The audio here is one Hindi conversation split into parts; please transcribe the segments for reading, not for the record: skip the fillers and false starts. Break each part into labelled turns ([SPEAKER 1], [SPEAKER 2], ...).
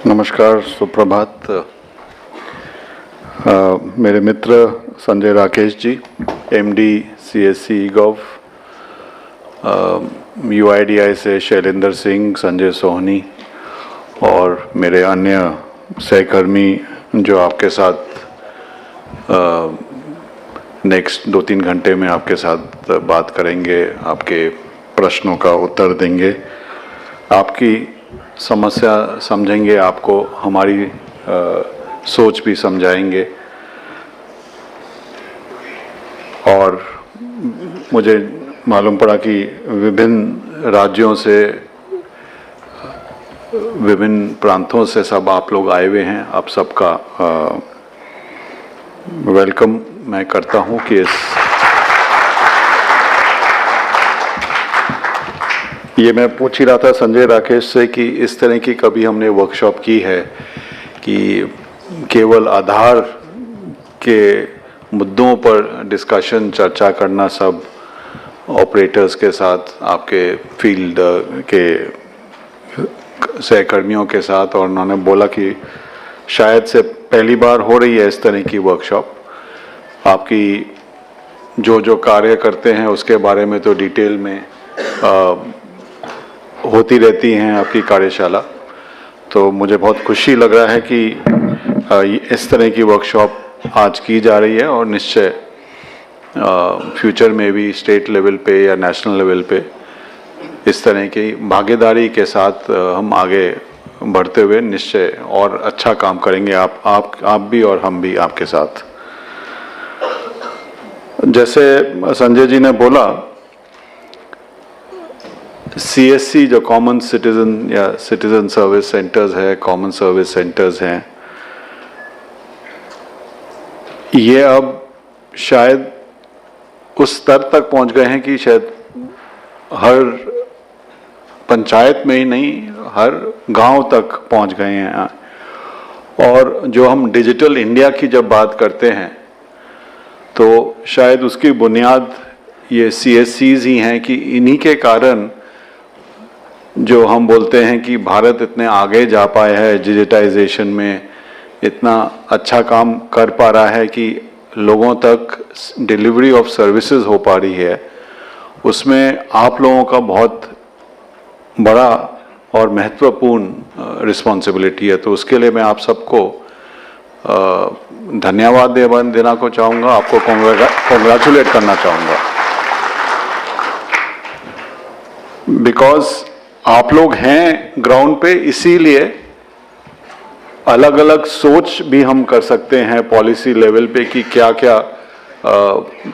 [SPEAKER 1] नमस्कार, सुप्रभात। मेरे मित्र संजय राकेश जी, एमडी सीएससी गव, यूआईडीआई से शैलेंद्र सिंह, संजय सोहनी और मेरे अन्य सहकर्मी जो आपके साथ नेक्स्ट 2-3 घंटे में आपके साथ बात करेंगे, आपके प्रश्नों का उत्तर देंगे, आपकी समस्या समझेंगे, आपको हमारी सोच भी समझाएंगे। और मुझे मालूम पड़ा कि विभिन्न राज्यों से, विभिन्न प्रांतों से सब आप लोग आए हुए हैं। आप सबका वेलकम मैं करता हूं कि ये मैं पूछ ही रहा था संजय राकेश से कि इस तरह की कभी हमने वर्कशॉप की है कि केवल आधार के मुद्दों पर डिस्कशन, चर्चा करना सब ऑपरेटर्स के साथ, आपके फील्ड के सहकर्मियों के साथ, और उन्होंने बोला कि शायद से पहली बार हो रही है इस तरह की वर्कशॉप। आपकी जो कार्य करते हैं उसके बारे में तो डिटेल में होती रहती हैं आपकी कार्यशाला, तो मुझे बहुत खुशी लग रहा है कि इस तरह की वर्कशॉप आज की जा रही है और निश्चय फ्यूचर में भी स्टेट लेवल पे या नेशनल लेवल पे इस तरह की भागीदारी के साथ हम आगे बढ़ते हुए निश्चय और अच्छा काम करेंगे, आप भी और हम भी आपके साथ। जैसे संजय जी ने बोला, सीएससी जो कॉमन सिटीजन या सिटीजन सर्विस सेंटर्स है, कॉमन सर्विस सेंटर्स हैं, ये अब शायद उस स्तर तक पहुंच गए हैं कि शायद हर पंचायत में ही नहीं, हर गांव तक पहुंच गए हैं। और जो हम डिजिटल इंडिया की जब बात करते हैं तो शायद उसकी बुनियाद ये सीएससीज ही हैं कि इन्हीं के कारण जो हम बोलते हैं कि भारत इतने आगे जा पाया है डिजिटाइजेशन में, इतना अच्छा काम कर पा रहा है कि लोगों तक डिलीवरी ऑफ सर्विसेज हो पा रही है। उसमें आप लोगों का बहुत बड़ा और महत्वपूर्ण रिस्पॉन्सिबिलिटी है। तो उसके लिए मैं आप सबको धन्यवाद देना को चाहूँगा, आपको कॉन्ग्रेचुलेट करना चाहूँगा, बिकॉज आप लोग हैं ग्राउंड पे, इसीलिए अलग अलग सोच भी हम कर सकते हैं पॉलिसी लेवल पे कि क्या क्या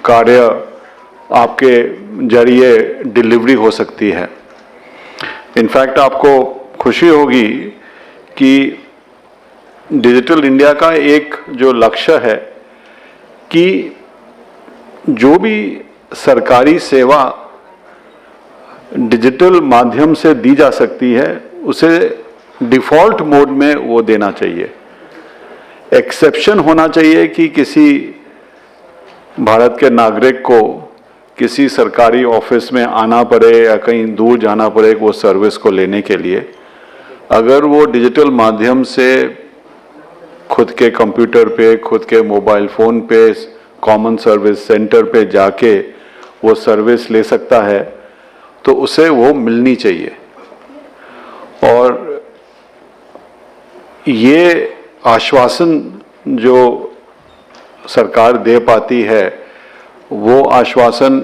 [SPEAKER 1] कार्य आपके जरिए डिलीवरी हो सकती है। इनफैक्ट आपको खुशी होगी कि डिजिटल इंडिया का एक जो लक्ष्य है कि जो भी सरकारी सेवा डिजिटल माध्यम से दी जा सकती है उसे डिफ़ॉल्ट मोड में वो देना चाहिए। एक्सेप्शन होना चाहिए कि किसी भारत के नागरिक को किसी सरकारी ऑफिस में आना पड़े या कहीं दूर जाना पड़े वो सर्विस को लेने के लिए, अगर वो डिजिटल माध्यम से खुद के कंप्यूटर पे, खुद के मोबाइल फ़ोन पे, कॉमन सर्विस सेंटर पे जाके वो सर्विस ले सकता है तो उसे वो मिलनी चाहिए। और ये आश्वासन जो सरकार दे पाती है, वो आश्वासन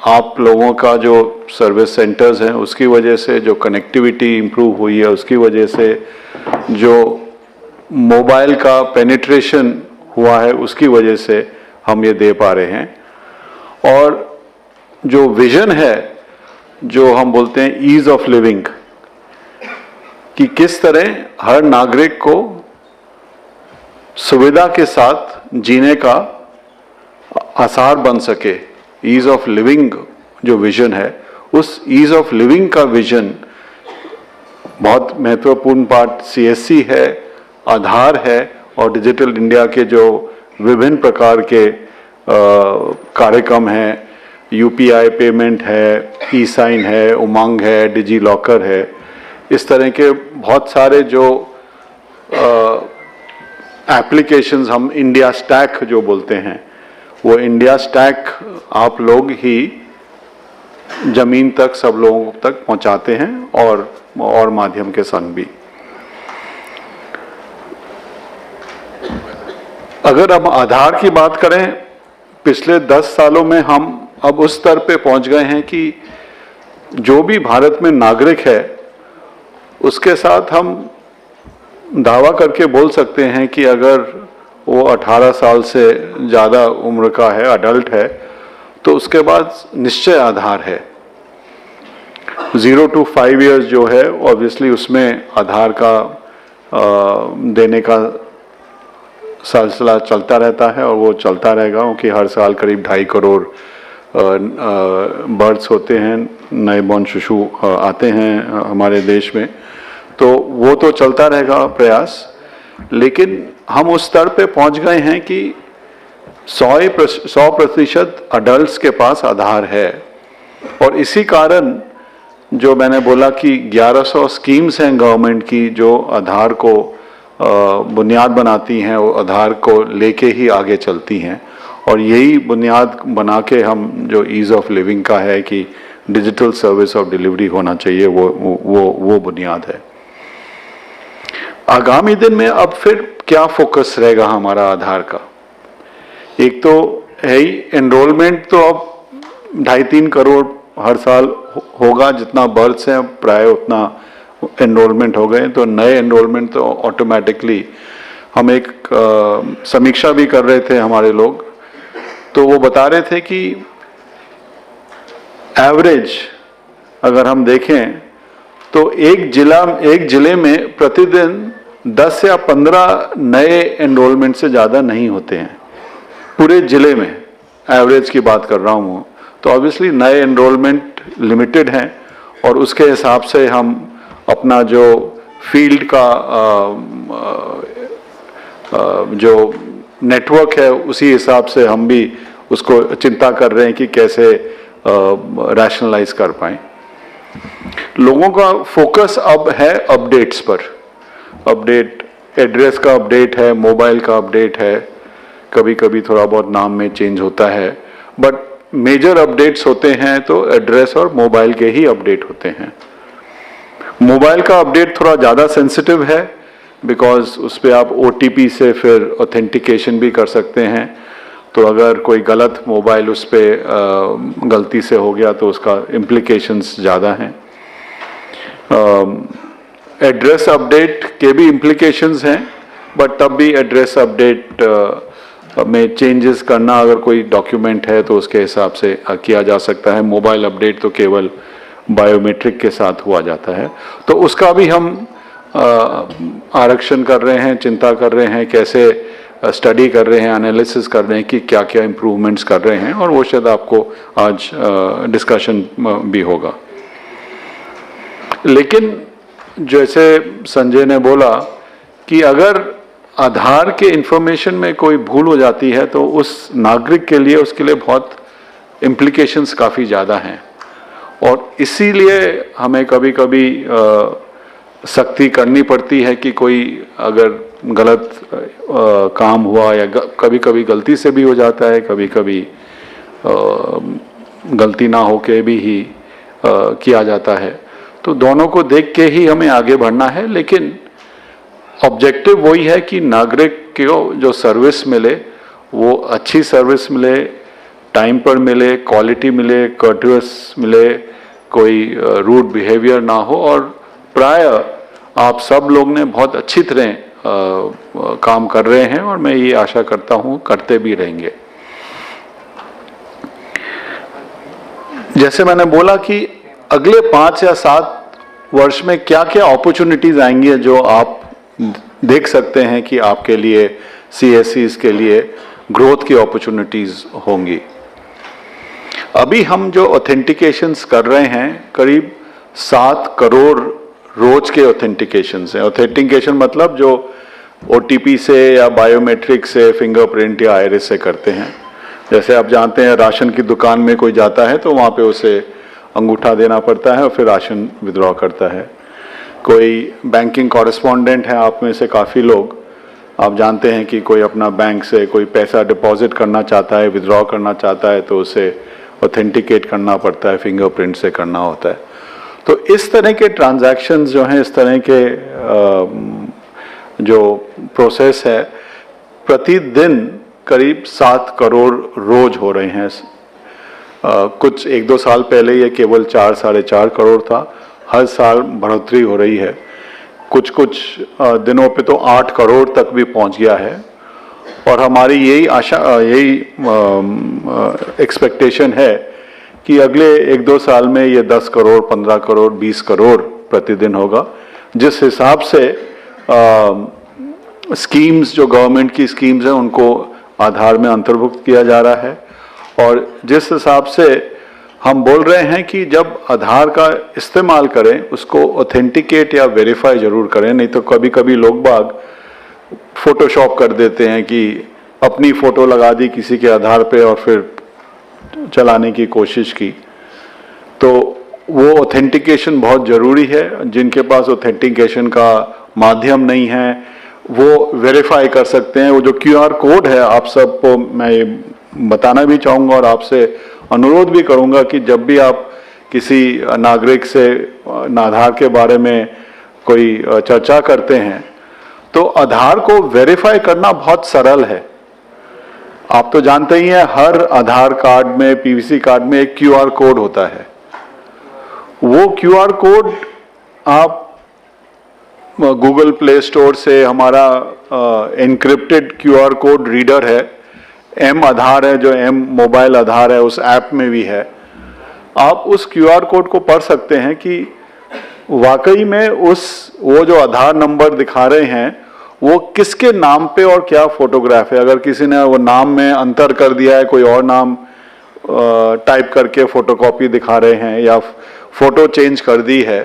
[SPEAKER 1] आप लोगों का जो सर्विस सेंटर्स हैं उसकी वजह से, जो कनेक्टिविटी इम्प्रूव हुई है उसकी वजह से, जो मोबाइल का पेनिट्रेशन हुआ है उसकी वजह से हम ये दे पा रहे हैं। और जो विजन है, जो हम बोलते हैं ईज ऑफ लिविंग, कि किस तरह हर नागरिक को सुविधा के साथ जीने का आसार बन सके, ईज ऑफ लिविंग जो विजन है, उस ईज ऑफ लिविंग का विजन बहुत महत्वपूर्ण पार्ट सीएससी है, आधार है, और डिजिटल इंडिया के जो विभिन्न प्रकार के कार्यक्रम हैं, यूपीआई पेमेंट है, ई साइन है, उमंग है, डिजी लॉकर है, इस तरह के बहुत सारे जो एप्लीकेशंस हम इंडिया स्टैक जो बोलते हैं, वो इंडिया स्टैक आप लोग ही जमीन तक सब लोगों तक पहुंचाते हैं और माध्यम के संग भी। अगर हम आधार की बात करें, पिछले 10 सालों में हम अब उस स्तर पे पहुंच गए हैं कि जो भी भारत में नागरिक है उसके साथ हम दावा करके बोल सकते हैं कि अगर वो 18 साल से ज़्यादा उम्र का है, अडल्ट है, तो उसके बाद निश्चय आधार है। 0 to 5 years जो है ऑब्वियसली उसमें आधार का देने का सिलसिला चलता रहता है और वो चलता रहेगा, क्योंकि हर साल करीब 2.5 करोड़ बर्थ्स होते हैं, नए बॉर्न शिशु आते हैं हमारे देश में, तो वो तो चलता रहेगा प्रयास। लेकिन हम उस स्तर पे पहुंच गए हैं कि 100% अडल्ट्स के पास आधार है, और इसी कारण जो मैंने बोला कि 1100 स्कीम्स हैं गवर्नमेंट की जो आधार को बुनियाद बनाती हैं, वो आधार को लेके ही आगे चलती हैं, और यही बुनियाद बना के हम जो ईज़ ऑफ लिविंग का है कि डिजिटल सर्विस ऑफ डिलीवरी होना चाहिए, वो बुनियाद है। आगामी दिन में अब फिर क्या फोकस रहेगा हमारा आधार का? एक तो है ही एनरोलमेंट, तो अब 2.5-3 करोड़ हर साल होगा, जितना बर्थ्स हैं प्राय उतना एनरोलमेंट हो गए, तो नए एनरोलमेंट तो ऑटोमेटिकली हम एक समीक्षा भी कर रहे थे हमारे लोग, तो वो बता रहे थे कि एवरेज अगर हम देखें तो एक जिले में प्रतिदिन 10 या 15 नए एनरोलमेंट से ज़्यादा नहीं होते हैं पूरे जिले में, एवरेज की बात कर रहा हूँ। तो ऑब्वियसली नए एनरोलमेंट लिमिटेड हैं, और उसके हिसाब से हम अपना जो फील्ड का जो नेटवर्क है उसी हिसाब से हम भी उसको चिंता कर रहे हैं कि कैसे रैशनलाइज कर पाएं। लोगों का फोकस अब है अपडेट्स पर, अपडेट एड्रेस का अपडेट है, मोबाइल का अपडेट है, कभी कभी थोड़ा बहुत नाम में चेंज होता है, बट मेजर अपडेट्स होते हैं तो एड्रेस और मोबाइल के ही अपडेट होते हैं। मोबाइल का अपडेट थोड़ा ज़्यादा सेंसिटिव है, बिकॉज उस पर आप OTP से फिर ऑथेंटिकेशन भी कर सकते हैं, तो अगर कोई गलत मोबाइल उस पर गलती से हो गया तो उसका इम्प्लीकेशंस ज़्यादा हैं। एड्रेस अपडेट के भी इम्प्लीकेशंस हैं, बट तब भी एड्रेस अपडेट में चेंजेस करना अगर कोई डॉक्यूमेंट है तो उसके हिसाब से किया जा सकता है। मोबाइल अपडेट तो केवल बायोमेट्रिक के साथ हुआ जाता है, तो उसका भी हम आरक्षण कर रहे हैं, चिंता कर रहे हैं, कैसे स्टडी कर रहे हैं, एनालिसिस कर रहे हैं कि क्या क्या इम्प्रूवमेंट्स कर रहे हैं, और वो शायद आपको आज डिस्कशन भी होगा। लेकिन जैसे संजय ने बोला कि अगर आधार के इंफॉर्मेशन में कोई भूल हो जाती है तो उस नागरिक के लिए उसके लिए बहुत इम्प्लीकेशंस काफ़ी ज़्यादा हैं, और इसीलिए हमें कभी कभी सख्ती करनी पड़ती है कि कोई अगर गलत काम हुआ या कभी कभी गलती से भी हो जाता है, कभी कभी गलती ना होके भी ही किया जाता है, तो दोनों को देख के ही हमें आगे बढ़ना है। लेकिन ऑब्जेक्टिव वही है कि नागरिक को जो सर्विस मिले वो अच्छी सर्विस मिले, टाइम पर मिले, क्वालिटी मिले, कर्टियस मिले, कोई रूड बिहेवियर ना हो, और प्राय आप सब लोग ने बहुत अच्छी तरह काम कर रहे हैं, और मैं ये आशा करता हूँ करते भी रहेंगे। जैसे मैंने बोला कि अगले 5 या 7 वर्ष में क्या क्या अपॉर्चुनिटीज आएंगी जो आप देख सकते हैं कि आपके लिए CSCs के लिए ग्रोथ की अपॉर्चुनिटीज होंगी। अभी हम जो ऑथेंटिकेशंस कर रहे हैं करीब 7 करोड़ रोज के ऑथेंटिकेशंस हैं। ऑथेंटिकेशन मतलब जो OTP से या बायोमेट्रिक से, फिंगरप्रिंट या आइरिस से करते हैं। जैसे आप जानते हैं राशन की दुकान में कोई जाता है तो वहाँ पे उसे अंगूठा देना पड़ता है और फिर राशन विड्रॉ करता है। कोई बैंकिंग कॉरेस्पॉन्डेंट है आप में से काफ़ी लोग, आप जानते हैं कि कोई अपना बैंक से कोई पैसा डिपॉजिट करना चाहता है, विड्रॉ करना चाहता है, तो उसे ऑथेंटिकेट करना पड़ता है, फिंगरप्रिंट से करना होता है। तो इस तरह के ट्रांजैक्शंस जो हैं, इस तरह के जो प्रोसेस है, प्रतिदिन करीब 7 करोड़ रोज हो रहे हैं। कुछ 1-2 साल पहले ये केवल 4-4.5 करोड़ था, हर साल बढ़ोतरी हो रही है। कुछ दिनों पे तो 8 करोड़ तक भी पहुंच गया है। और हमारी यही आशा, यही एक्सपेक्टेशन है कि अगले 1-2 साल में ये 10 करोड़, 15 करोड़, 20 करोड़ प्रतिदिन होगा। जिस हिसाब से स्कीम्स, जो गवर्नमेंट की स्कीम्स हैं, उनको आधार में अंतर्भुक्त किया जा रहा है, और जिस हिसाब से हम बोल रहे हैं कि जब आधार का इस्तेमाल करें उसको ऑथेंटिकेट या वेरीफाई जरूर करें, नहीं तो कभी कभी लोग बाग फोटोशॉप कर देते हैं कि अपनी फोटो लगा दी किसी के आधार पे और फिर चलाने की कोशिश की। तो वो ऑथेंटिकेशन बहुत ज़रूरी है। जिनके पास ऑथेंटिकेशन का माध्यम नहीं है वो वेरीफाई कर सकते हैं। वो जो QR कोड है, आप सबको मैं ये बताना भी चाहूँगा और आपसे अनुरोध भी करूँगा कि जब भी आप किसी नागरिक से आधार के बारे में कोई चर्चा करते हैं तो आधार को वेरीफाई करना बहुत सरल है। आप तो जानते ही हैं, हर आधार कार्ड में, PVC कार्ड में एक QR कोड होता है। वो QR कोड आप गूगल प्ले स्टोर से, हमारा एनक्रिप्टेड QR कोड रीडर है, M आधार है, जो M मोबाइल आधार है, उस ऐप में भी है। आप उस QR कोड को पढ़ सकते हैं कि वाकई में वो जो आधार नंबर दिखा रहे हैं वो किसके नाम पे और क्या फोटोग्राफ है। अगर किसी ने वो नाम में अंतर कर दिया है, कोई और नाम टाइप करके फोटोकॉपी दिखा रहे हैं या फोटो चेंज कर दी है,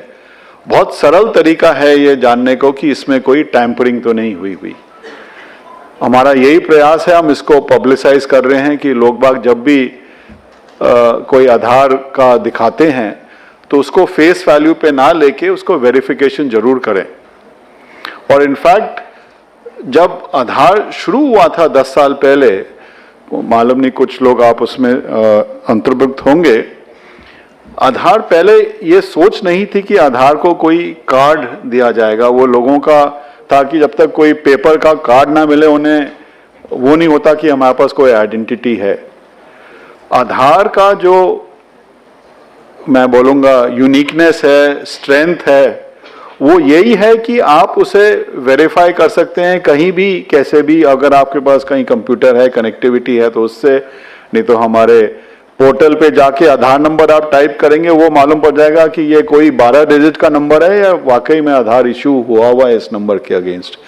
[SPEAKER 1] बहुत सरल तरीका है ये जानने को कि इसमें कोई टैंपरिंग तो नहीं हुई। हमारा यही प्रयास है, हम इसको पब्लिसाइज कर रहे हैं कि लोग बाग जब भी कोई आधार का दिखाते हैं तो उसको फेस वैल्यू पे ना लेके उसको वेरिफिकेशन जरूर करें। और इनफैक्ट जब आधार शुरू हुआ था 10 साल पहले, मालूम नहीं कुछ लोग आप उसमें अंतर्भुक्त होंगे, आधार पहले ये सोच नहीं थी कि आधार को कोई कार्ड दिया जाएगा। वो लोगों का था कि जब तक कोई पेपर का कार्ड ना मिले उन्हें वो नहीं होता कि हमारे पास कोई आइडेंटिटी है। आधार का जो मैं बोलूँगा यूनिकनेस है, स्ट्रेंथ है, वो यही है कि आप उसे वेरीफाई कर सकते हैं कहीं भी, कैसे भी। अगर आपके पास कहीं कंप्यूटर है, कनेक्टिविटी है तो उससे, नहीं तो हमारे पोर्टल पे जाके आधार नंबर आप टाइप करेंगे, वो मालूम पड़ जाएगा कि ये कोई 12 डिजिट का नंबर है या वाकई में आधार इशू हुआ हुआ है इस नंबर के अगेंस्ट।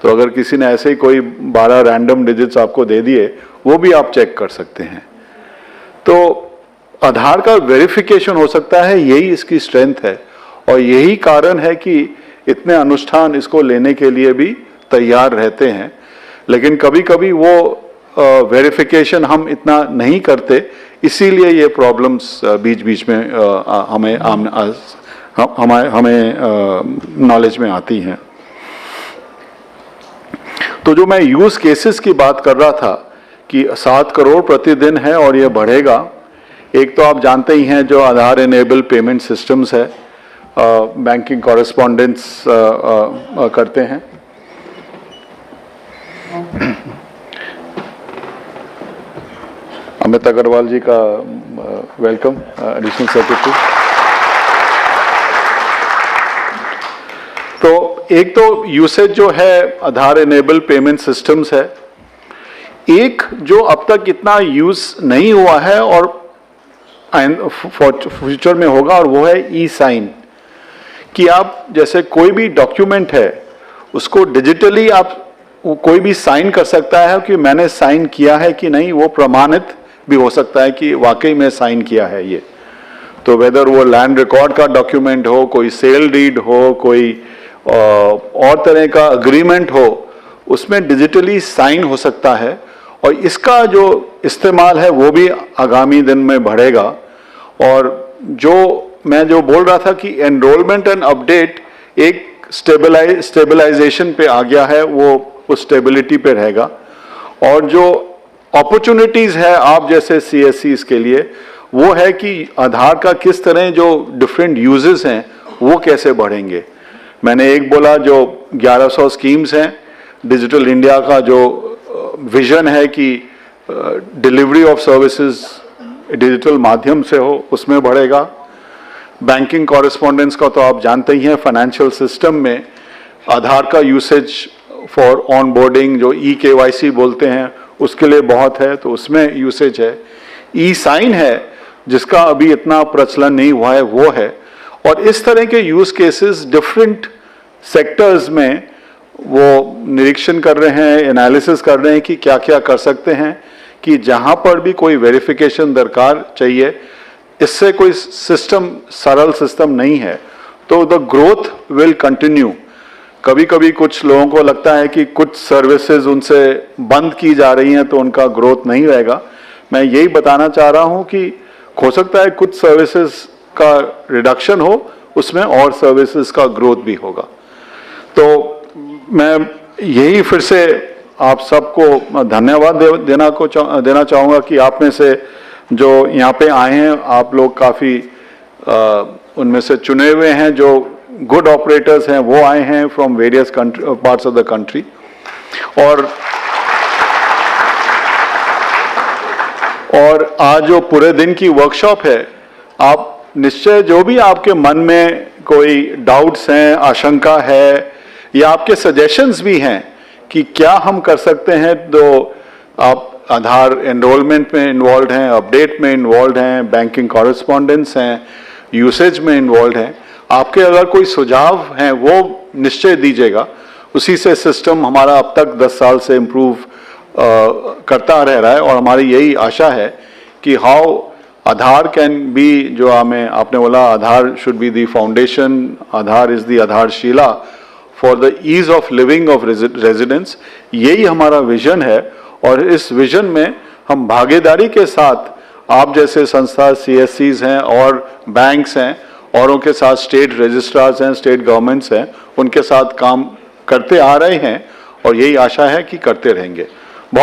[SPEAKER 1] तो अगर किसी ने ऐसे ही कोई 12 रैंडम डिजिट्स आपको दे दिए, वो भी आप चेक कर सकते हैं। तो आधार का वेरिफिकेशन हो सकता है, यही इसकी स्ट्रेंथ है और यही कारण है कि इतने अनुष्ठान इसको लेने के लिए भी तैयार रहते हैं। लेकिन कभी कभी वो वेरिफिकेशन हम इतना नहीं करते, इसीलिए ये प्रॉब्लम्स बीच बीच में हमें नॉलेज में आती हैं। तो जो मैं यूज केसेस की बात कर रहा था कि 7 करोड़ प्रतिदिन है और ये बढ़ेगा। एक तो आप जानते ही हैं जो आधार इनेबल पेमेंट सिस्टम्स है, बैंकिंग कॉरेस्पॉन्डेंट्स करते हैं। अमित अग्रवाल जी का वेलकम, एडिशनल सेक्रेटरी। तो एक तो यूसेज जो है आधार इनेबल पेमेंट सिस्टम्स है, एक जो अब तक इतना यूज नहीं हुआ है और फ्यूचर में होगा, और वो है ई-साइन। कि आप जैसे कोई भी डॉक्यूमेंट है उसको डिजिटली आप कोई भी साइन कर सकता है कि मैंने साइन किया है कि नहीं, वो प्रमाणित भी हो सकता है कि वाकई में साइन किया है ये। तो वेदर वो लैंड रिकॉर्ड का डॉक्यूमेंट हो, कोई सेल डीड हो, कोई और तरह का अग्रीमेंट हो, उसमें डिजिटली साइन हो सकता है। और इसका जो इस्तेमाल है वो भी आगामी दिन में बढ़ेगा। और जो मैं बोल रहा था कि एनरोलमेंट एंड अपडेट, एक स्टेबलाइजेशन पे आ गया है, वो उस स्टेबिलिटी पे रहेगा। और जो अपॉर्चुनिटीज है आप जैसे CSCs के लिए, वो है कि आधार का किस तरह जो डिफरेंट यूजेस हैं वो कैसे बढ़ेंगे। मैंने एक बोला जो 1100 स्कीम्स हैं, डिजिटल इंडिया का जो विजन है कि डिलीवरी ऑफ सर्विसेज डिजिटल माध्यम से हो, उसमें बढ़ेगा। बैंकिंग कॉरेस्पॉन्डेंस का तो आप जानते ही हैं, फाइनेंशियल सिस्टम में आधार का यूसेज फॉर ऑनबोर्डिंग जो EKYC बोलते हैं उसके लिए बहुत है, तो उसमें यूसेज है। E-साइन है जिसका अभी इतना प्रचलन नहीं हुआ है, वो है। और इस तरह के यूज केसेस डिफरेंट सेक्टर्स में वो निरीक्षण कर रहे हैं, एनालिसिस कर रहे हैं कि क्या क्या कर सकते हैं, कि जहां पर भी कोई वेरिफिकेशन दरकार चाहिए, इससे कोई सिस्टम सरल सिस्टम नहीं है, तो द ग्रोथ विल कंटिन्यू। कभी कभी कुछ लोगों को लगता है कि कुछ सर्विसेज उनसे बंद की जा रही हैं तो उनका ग्रोथ नहीं रहेगा। मैं यही बताना चाह रहा हूं कि हो सकता है कुछ सर्विसेज का रिडक्शन हो, उसमें और सर्विसेज का ग्रोथ भी होगा। तो मैं यही फिर से आप सबको धन्यवाद देना चाहूँगा कि आप में से जो यहाँ पे आए हैं, आप लोग काफ़ी उनमें से चुने हुए हैं, जो गुड ऑपरेटर्स हैं वो आए हैं from various parts of the country. और आज जो पूरे दिन की वर्कशॉप है, आप निश्चय जो भी आपके मन में कोई डाउट्स हैं, आशंका है, या आपके सजेशंस भी हैं कि क्या हम कर सकते हैं, तो आप आधार एनरोलमेंट में इन्वॉल्व हैं, अपडेट में इन्वॉल्व हैं, बैंकिंग कॉरेस्पॉन्डेंस हैं, यूसेज में इन्वॉल्व हैं, आपके अगर कोई सुझाव हैं वो निश्चय दीजिएगा। उसी से सिस्टम हमारा अब तक 10 साल से इम्प्रूव करता रह रहा है, और हमारी यही आशा है कि हाउ आधार कैन बी, जो आपने बोला Aadhaar should be the foundation, Aadhaar is the आधारशिला for the ease of living of residents, यही हमारा विजन है। और इस विजन में हम भागीदारी के साथ आप जैसे संस्था CSCs हैं और बैंक्स हैं, औरों के साथ स्टेट रजिस्ट्रार्स हैं, स्टेट गवर्नमेंट्स हैं, उनके साथ काम करते आ रहे हैं, और यही आशा है कि करते रहेंगे।